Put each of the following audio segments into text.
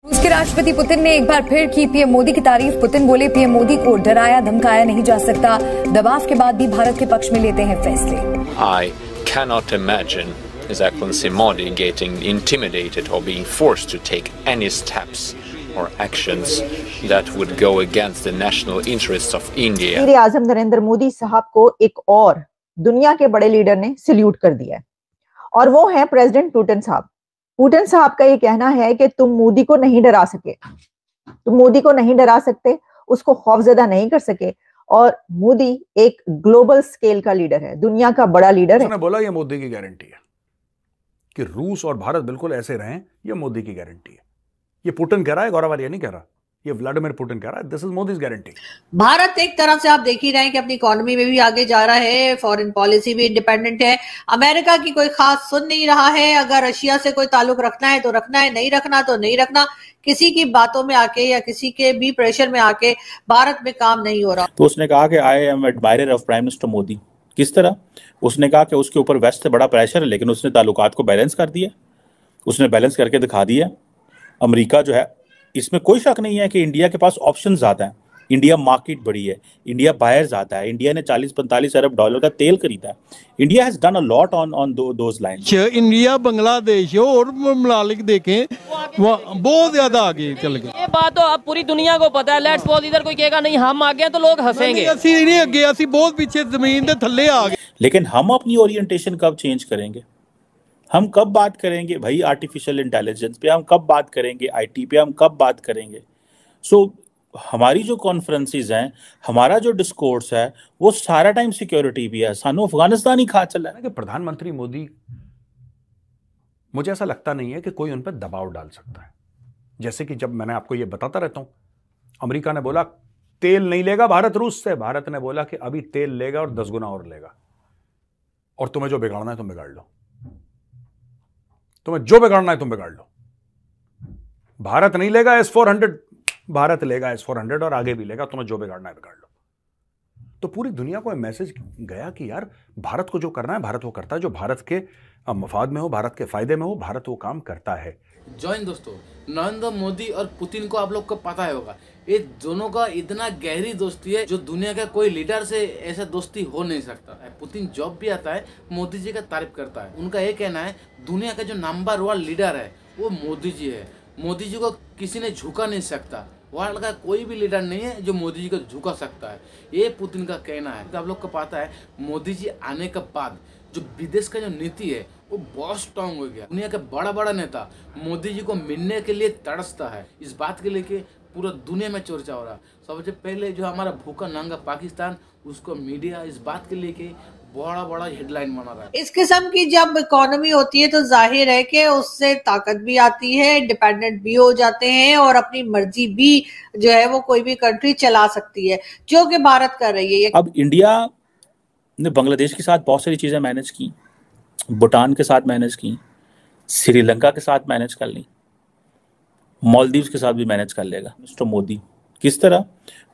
रूस के राष्ट्रपति पुतिन ने एक बार फिर की पीएम मोदी की तारीफ। पुतिन बोले, पीएम मोदी को डराया धमकाया नहीं जा सकता, दबाव के बाद भी भारत के पक्ष में लेते हैं फैसले। I cannot imagine His Excellency Modi getting intimidated or being forced to take any steps or actions that would go against the national interests of India. वज़ीर आज़म नरेंद्र मोदी साहब को एक और दुनिया के बड़े लीडर ने सल्यूट कर दिया है और वो है प्रेसिडेंट पुतिन साहब। पुतिन साहब का ये कहना है कि तुम मोदी को नहीं डरा सके, तुम मोदी को नहीं डरा सकते, उसको खौफजदा नहीं कर सके। और मोदी एक ग्लोबल स्केल का लीडर है, दुनिया का बड़ा लीडर है। उसने बोला ये मोदी की गारंटी है कि रूस और भारत बिल्कुल ऐसे रहें, ये मोदी की गारंटी है। ये पुतिन कह रहा है, गौरव आर्य नहीं कह रहा, ये व्लादिमीर पुतिन कह रहा है। This is Modi's guarantee. Bharat एक तरफ से आप देख ही रहे हैं कि अपनी इकोनॉमी में भी आगे जा रहा है, फॉरेन पॉलिसी भी इंडिपेंडेंट है, अमेरिका की कोई खास सुन नहीं रहा है। अगर रशिया से कोई ताल्लुक रखना है तो रखना है, नहीं रखना तो नहीं रखना। किसी की बातों में आके या किसी के भी प्रेशर में आके भारत में काम नहीं हो रहा। तो उसने कहा कि I am admirer of prime minister Modi. किस तरह? उसने कहा कि उसके ऊपर वेस्ट से बड़ा प्रेशर है, लेकिन उसने ताल्लुकात को बैलेंस कर दिया, उसने बैलेंस करके दिखा दिया। अमेरिका जो है, इसमें कोई शक नहीं है कि इंडिया के पास ऑप्शन ज़्यादा हैं, इंडिया मार्केट बड़ी है, इंडिया बायर ज़्यादा है, इंडिया ने 40-45 अरब डॉलर का तेल खरीदा है। India has done a lot on those lines. India Bangladesh और ममालिक देखें बहुत ज्यादा आगे चल गए। ये बात तो अब पूरी दुनिया को पता है। लेट्स सपोज इधर कोई कहेगा नहीं हम आ गए तो लोग हंसेंगे। असि नहीं अगे, असि बहुत पीछे जमीन के थल्ले आ गए। लेकिन हम अपनी ओरिएंटेशन कब चेंज करेंगे? हम कब बात करेंगे भाई आर्टिफिशियल इंटेलिजेंस पे? हम कब बात करेंगे आईटी पे? हम कब बात करेंगे? हमारी जो कॉन्फ्रेंसेस हैं, हमारा जो डिस्कोर्स है, वो सारा टाइम सिक्योरिटी भी है। सानू अफगानिस्तान ही खा चला है। कि प्रधानमंत्री मोदी, मुझे ऐसा लगता नहीं है कि कोई उन पर दबाव डाल सकता है। जैसे कि जब मैंने आपको ये बताता रहता हूं, अमेरिका ने बोला तेल नहीं लेगा भारत रूस से, भारत ने बोला कि अभी तेल लेगा और 10 गुना और लेगा, और तुम्हें जो बिगाड़ना है तुम बिगाड़ लो, तुम्हें जो बिगाड़ना है तुम बिगाड़ लो। भारत नहीं लेगा S-400, भारत लेगा S-400 और आगे भी लेगा, तुम्हें जो बिगाड़ना है बिगाड़ लो। तो पूरी दुनिया को मैसेज गया कि यार भारत को जो करना है भारत वो करता है, जो भारत के मफाद में हो, भारत के फायदे में हो, भारत वो काम करता है। जॉइन दोस्तों, नरेंद्र मोदी और पुतिन को आप लोग को पता होगा, ये दोनों का इतना गहरी दोस्ती है जो दुनिया का कोई लीडर से ऐसा दोस्ती हो नहीं सकता। पुतिन जब भी आता है मोदी जी का तारीफ करता है। उनका ये कहना है दुनिया का जो नंबर 1 लीडर है वो मोदी जी है, मोदी जी को किसी ने झुका नहीं सकता। वर्ल्ड का कोई भी लीडर नहीं है जो मोदी जी को झुका सकता है, ये पुतिन का कहना है। तो आप लोग को पता है मोदी जी आने के बाद जो विदेश का जो नीति है वो बहुत स्ट्रांग हो गया। दुनिया के बड़ा बड़ा नेता मोदी जी को मिलने के लिए तरसता है। इस बात के लेके पूरा दुनिया में चर्चा हो रहा। सबसे पहले जो हमारा भूखा नंगा पाकिस्तान, उसको मीडिया इस बात के लेके बड़ा बड़ा हेडलाइन बना रहा है। इस किस्म की जब इकोनॉमी होती है तो जाहिर है कि उससे ताकत भी आती है, इंडिपेंडेंट भी हो जाते हैं और अपनी मर्जी भी जो है वो कोई भी कंट्री चला सकती है, जो कि भारत कर रही है। अब इंडिया ने बांग्लादेश के साथ बहुत सारी चीजें मैनेज की, भूटान के साथ मैनेज की, श्रीलंका के साथ मैनेज कर ली, मालदीव्स के साथ भी मैनेज कर लेगा मिस्टर मोदी। किस तरह?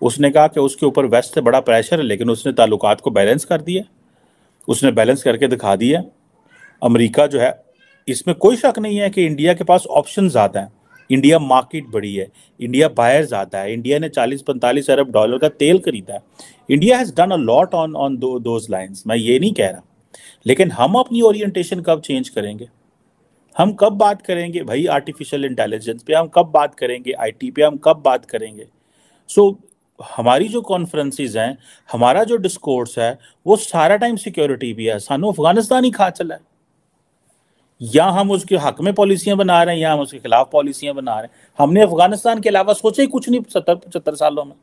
उसने कहा कि उसके ऊपर वेस्ट से बड़ा प्रेशर है, लेकिन उसने ताल्लुकात को बैलेंस कर दिया, उसने बैलेंस करके दिखा दिया। अमेरिका जो है, इसमें कोई शक नहीं है कि इंडिया के पास ऑप्शन ज़्यादा हैं, इंडिया मार्केट बड़ी है, इंडिया बायर ज़्यादा है, इंडिया ने 40-45 अरब डॉलर का तेल खरीदा है। India has done a lot on those lines. मैं ये नहीं कह रहा, लेकिन हम अपनी ओरिएंटेशन कब चेंज करेंगे? हम कब बात करेंगे भाई आर्टिफिशियल इंटेलिजेंस पे? हम कब बात करेंगे आईटी पे? हम कब बात करेंगे? हमारी जो कॉन्फ्रेंसेस हैं, हमारा जो डिस्कोर्स है, वो सारा टाइम सिक्योरिटी भी है। सानू अफगानिस्तान ही खा चला है। या हम उसके हक में पॉलिसियां बना रहे हैं या हम उसके खिलाफ पॉलिसियां बना रहे हैं। हमने अफगानिस्तान के अलावा सोचा ही कुछ नहीं 70-75 सालों में।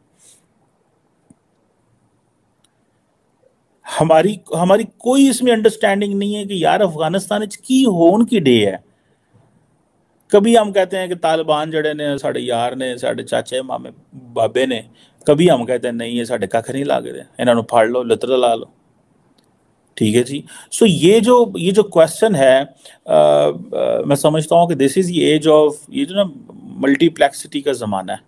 हमारी कोई इसमें अंडरस्टैंडिंग नहीं है कि यार अफगानिस्तान की होन की डे है। कभी हम कहते हैं कि तालिबान जड़े ने साढ़े यार ने, साढ़े चाचे मामे बाबे ने, कभी हम कहते हैं नहीं ये साढ़े कख नहीं लागते, इन्होंने फाड़ लो, लतर ला लो। ठीक है जी। ये जो क्वेश्चन है, मैं समझता हूँ कि दिस इज एज ऑफ, ये जो ना मल्टीप्लेक्सिटी का ज़माना है।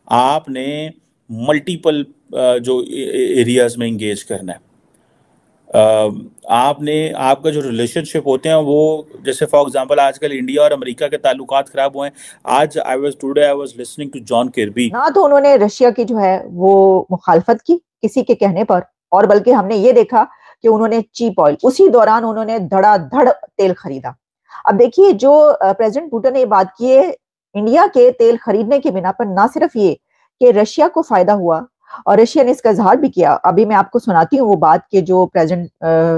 आपने मल्टीपल जो एरियाज में इंगेज करना है। आपका जो रिलेशनशिप होते हैं वो, जैसे फॉर एग्जांपल आजकल इंडिया और अमेरिका के ताल्लुकात खराब हुए हैं। आज I was listening to John Kirby. ना तो उन्होंने रशिया की जो है वो मुखालफत की किसी के कहने पर, और बल्कि हमने ये देखा कि उन्होंने चीप ऑयल, उसी दौरान उन्होंने धड़ाधड़ तेल खरीदा। अब देखिए, जो प्रेसिडेंट पुतिन ने बात की है, इंडिया के तेल खरीदने के बिना पर ना सिर्फ ये कि रशिया को फायदा हुआ, और रशिया ने इसका इजहार भी किया। अभी मैं आपको सुनाती हूँ वो बात कि जो प्रेसिडेंट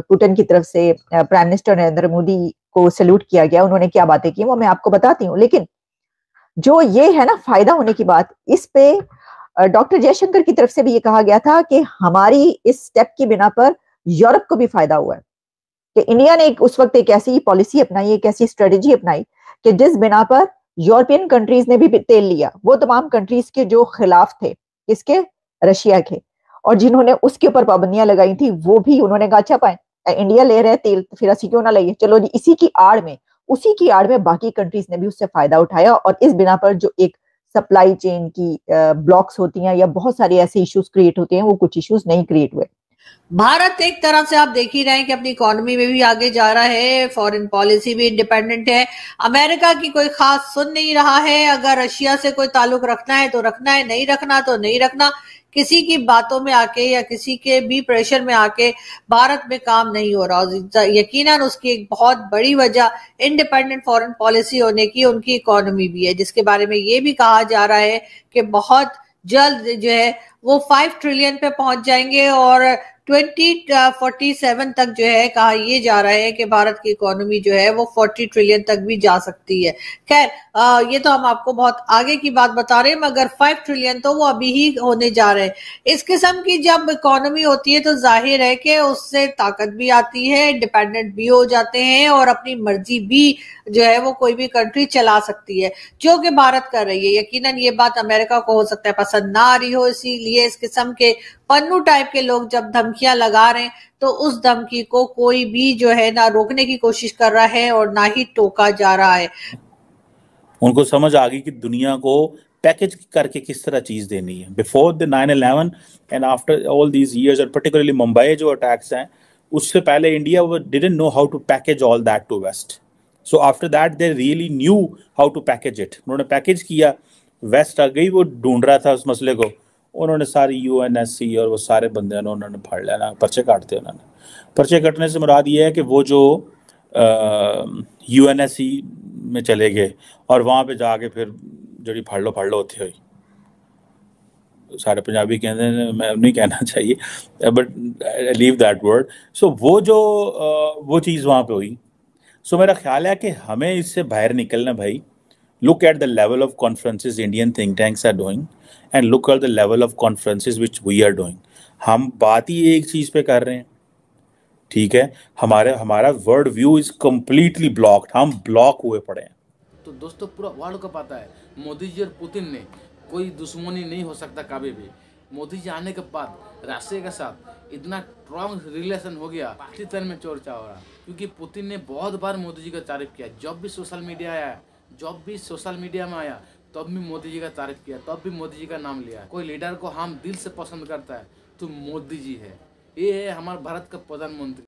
पुतिन की तरफ से प्राइम मिनिस्टर नरेंद्र मोदी को सैल्यूट किया गया, उन्होंने क्या बातें की वो मैं आपको बताती हूँ। लेकिन जो ये है ना फायदा होने की बात, इस पे डॉक्टर जयशंकर की तरफ से भी ये कहा गया था कि हमारी इस स्टेप की बिना पर यूरोप को भी फायदा हुआ है, कि इंडिया ने उस वक्त एक ऐसी पॉलिसी अपनाई, एक ऐसी स्ट्रेटेजी अपनाई कि जिस बिना पर यूरोपियन कंट्रीज ने भी तेल लिया, वो तमाम कंट्रीज के जो खिलाफ थे, किसके, रशिया के, और जिन्होंने उसके ऊपर पाबंदियां लगाई थी, वो भी उन्होंने कहा अच्छा पाए इंडिया ले रहे तेल तो फिर असी क्यों ना लाइए, चलो जी। उसी की आड़ में बाकी कंट्रीज ने भी उससे फायदा उठाया, और इस बिना पर जो एक सप्लाई चेन की ब्लॉक्स होती हैं या बहुत सारे ऐसे इश्यूज क्रिएट होते हैं, वो कुछ इश्यूज नहीं क्रिएट हुए। भारत एक तरफ से आप देख ही रहे हैं कि अपनी इकोनॉमी में भी आगे जा रहा है, फॉरेन पॉलिसी भी इंडिपेंडेंट है, अमेरिका की कोई खास सुन नहीं रहा है। अगर रशिया से कोई ताल्लुक रखना है तो रखना है, नहीं रखना तो नहीं रखना। किसी की बातों में आके या किसी के भी प्रेशर में आके भारत में काम नहीं हो रहा। यकीनन उसकी एक बहुत बड़ी वजह इंडिपेंडेंट फॉरेन पॉलिसी होने की उनकी इकोनॉमी भी है, जिसके बारे में ये भी कहा जा रहा है कि बहुत जल्द जो है वो 5 ट्रिलियन पे पहुंच जाएंगे, और 2047 तक जो है कहा ये जा रहा है कि भारत की इकोनॉमी जो है वो 40 ट्रिलियन तक भी जा सकती है। खैर, ये तो हम आपको बहुत आगे की बात बता रहे हैं, मगर 5 ट्रिलियन तो वो अभी ही होने जा रहे हैं। इस किस्म की जब इकोनॉमी होती है तो जाहिर है कि उससे ताकत भी आती है, इंडिपेंडेंट भी हो जाते हैं, और अपनी मर्जी भी जो है वो कोई भी कंट्री चला सकती है, जो कि भारत कर रही है। यकीनन ये बात अमेरिका को हो सकता है पसंद ना आ रही हो, इसीलिए इस किस्म के पन्नू टाइप के लोग जब धमकियां लगा रहे हैं तो उस धमकी को कोई भी जो है ना रोकने की कोशिश कर रहा है और ना ही टोका जा रहा है। उनको समझ आ गई कि दुनिया को पैकेज करके किस तरह चीज देनी है। Before the 9/11 and after all these years, और पर्टिकुलरली मुंबई जो अटैक्स हैं, उससे पहले India didn't know how to package all that to West. So after that they really knew how to package it. उन्होंने पैकेज किया, वेस्ट आ गई, वो ढूंढ रहा था उस मसले को, उन्होंने सारी UNSC और वो सारे बंदे उन्होंने फाड़ लिया ना, पर्चे काटते उन्होंने। पर्चे कटने से मुराद ये है कि वो जो UNSC में चले गए और वहाँ पे जाके फिर जड़ी फाड़ लो होती हुई, सारे पंजाबी कहते हैं, मैं नहीं कहना चाहिए बट लीव दैट वर्ड। सो वो जो वो चीज़ वहाँ पे हुई। सो मेरा ख्याल है कि हमें इससे बाहर निकलना भाई। Look at the level of conferences Indian think tanks are doing and look at the level of conferences which we are doing. हम बात ही एक चीज पे कर रहे हैं, ठीक है, हमारा word view is completely blocked, हम ब्लॉक हुए पड़े हैं। तो दोस्तों पूरा वर्ल्ड को पता है मोदी जी और पुतिन ने कोई दुश्मनी नहीं हो सकता कभी भी। मोदी जी आने के बाद रशिया के साथ इतना स्ट्रॉन्ग रिलेशन हो गया, पाकिस्तान में चर्चा हो रहा, क्योंकि पुतिन ने बहुत बार मोदी जी का तारीफ किया। जब भी सोशल मीडिया में आया तब भी मोदी जी का तारीफ किया, तब भी मोदी जी का नाम लिया। कोई लीडर को हम दिल से पसंद करता है तो मोदी जी है, ये है हमारे भारत का प्रधानमंत्री।